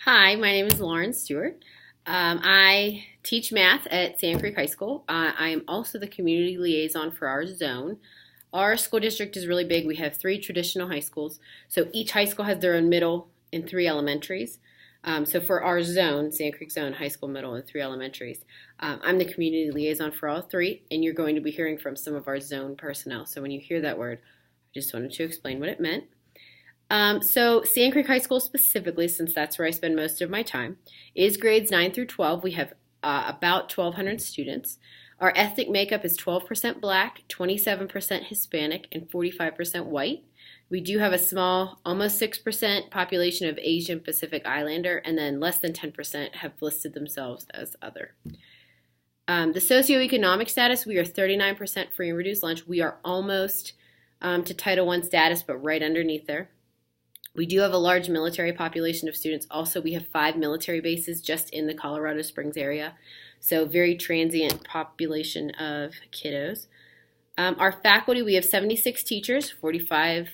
Hi, my name is Lauren Stewart. I teach math at Sand Creek High School. I am also the community liaison for our zone. Our school district is really big. We have three traditional high schools. So each high school has their own middle and three elementaries. So for our zone, Sand Creek Zone, high school, middle, and three elementaries, I'm the community liaison for all three, and you're going to be hearing from some of our zone personnel. So when you hear that word, I just wanted to explain what it meant. So Sand Creek High School specifically, since that's where I spend most of my time, is grades 9 through 12. We have about 1,200 students. Our ethnic makeup is 12% black, 27% Hispanic, and 45% white. We do have a small, almost 6% population of Asian Pacific Islander, and then less than 10% have listed themselves as other. The socioeconomic status, we are 39% free and reduced lunch. We are almost to Title I status, but right underneath there. We do have a large military population of students. Also, we have 5 military bases just in the Colorado Springs area. So very transient population of kiddos. Our faculty, we have 76 teachers, 45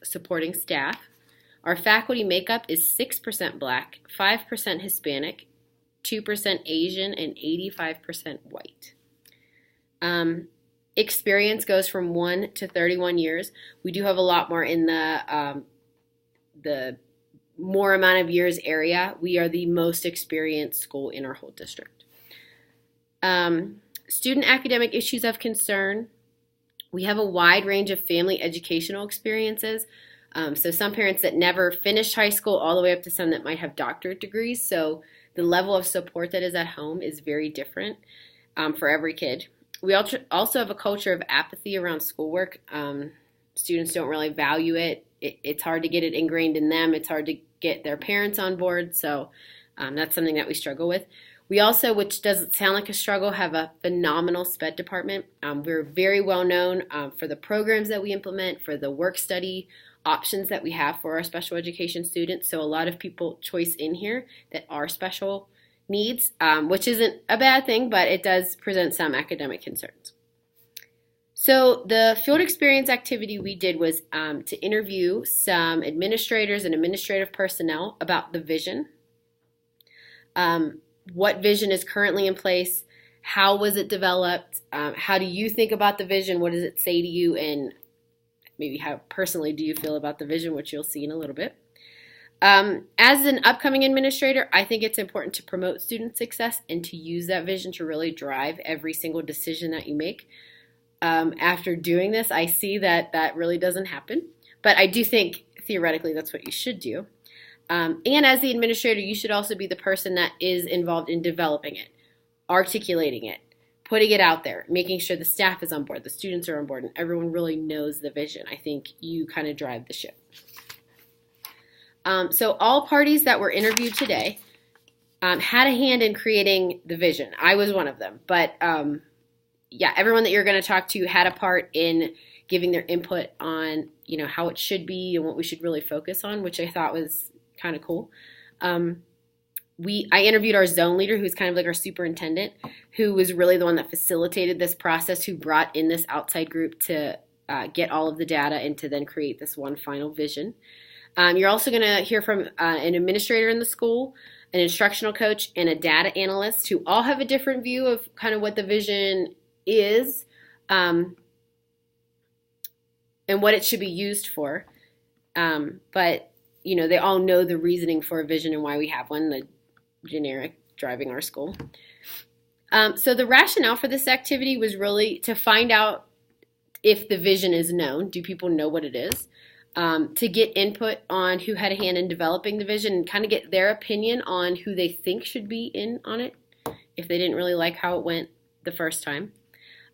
supporting staff. Our faculty makeup is 6% black, 5% Hispanic, 2% Asian, and 85% white. Experience goes from 1 to 31 years. We do have a lot more in the more amount of years area. We are the most experienced school in our whole district. Student academic issues of concern. We have a wide range of family educational experiences. So some parents that never finished high school all the way up to some that might have doctorate degrees. So the level of support that is at home is very different for every kid. We also have a culture of apathy around schoolwork. Students don't really value it. It's hard to get it ingrained in them. It's hard to get their parents on board. So that's something that we struggle with. We also, which doesn't sound like a struggle, have a phenomenal SPED department. We're very well known for the programs that we implement, for the work study options that we have for our special education students. So a lot of people choice in here that are special needs, which isn't a bad thing, but it does present some academic concerns. So the field experience activity we did was to interview some administrators and administrative personnel about the vision. What vision is currently in place? How was it developed? How do you think about the vision? What does it say to you? And maybe how personally do you feel about the vision, which you'll see in a little bit. As an upcoming administrator, I think it's important to promote student success and to use that vision to really drive every single decision that you make. After doing this, I see that that really doesn't happen, but I do think theoretically that's what you should do. And as the administrator, you should also be the person that is involved in developing it, articulating it, putting it out there, making sure the staff is on board, the students are on board, and everyone really knows the vision. I think you kind of drive the ship. So all parties that were interviewed today had a hand in creating the vision. I was one of them, but yeah, everyone that you're going to talk to had a part in giving their input on, how it should be and what we should really focus on, which I thought was kind of cool. I interviewed our zone leader, who's kind of like our superintendent, who was really the one that facilitated this process, who brought in this outside group to get all of the data and to then create this one final vision. You're also going to hear from an administrator in the school, an instructional coach, and a data analyst, who all have a different view of kind of what the vision is and what it should be used for. But they all know the reasoning for a vision and why we have one, the generic driving our school. So the rationale for this activity was really to find out if the vision is known. Do people know what it is? To get input on who had a hand in developing the vision and kind of get their opinion on who they think should be in on it if they didn't really like how it went the first time.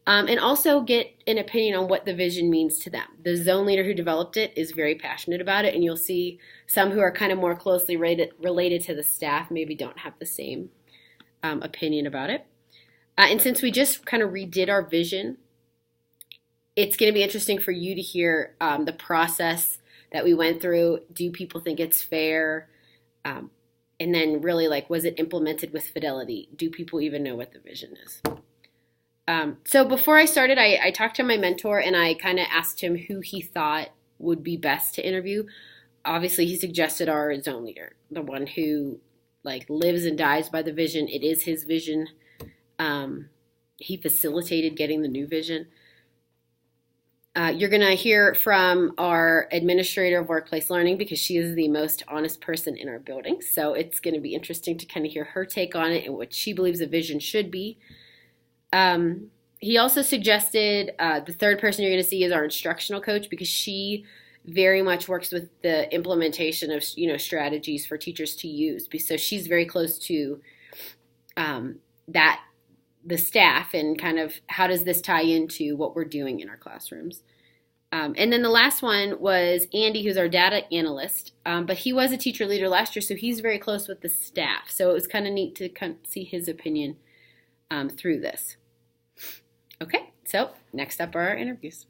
And also get an opinion on what the vision means to them. The zone leader who developed it is very passionate about it, and you'll see some who are kind of more closely related to the staff maybe don't have the same opinion about it. And since we just kind of redid our vision, it's going to be interesting for you to hear the process that we went through. Do people think it's fair? And then really, was it implemented with fidelity? Do people even know what the vision is? So before I started, I talked to my mentor and I kind of asked him who he thought would be best to interview. obviously he suggested our zone leader, the one who like lives and dies by the vision. It is his vision. He facilitated getting the new vision. You're going to hear from our administrator of workplace learning because she is the most honest person in our building. So it's going to be interesting to kind of hear her take on it and what she believes a vision should be. He also suggested the third person you're going to see is our instructional coach because she very much works with the implementation of strategies for teachers to use. So she's very close to the staff and kind of how does this tie into what we're doing in our classrooms. And then the last one was Andy, who's our data analyst, but he was a teacher leader last year, so he's very close with the staff. So it was kind of neat to see his opinion through this. Okay, so next up are our interviews.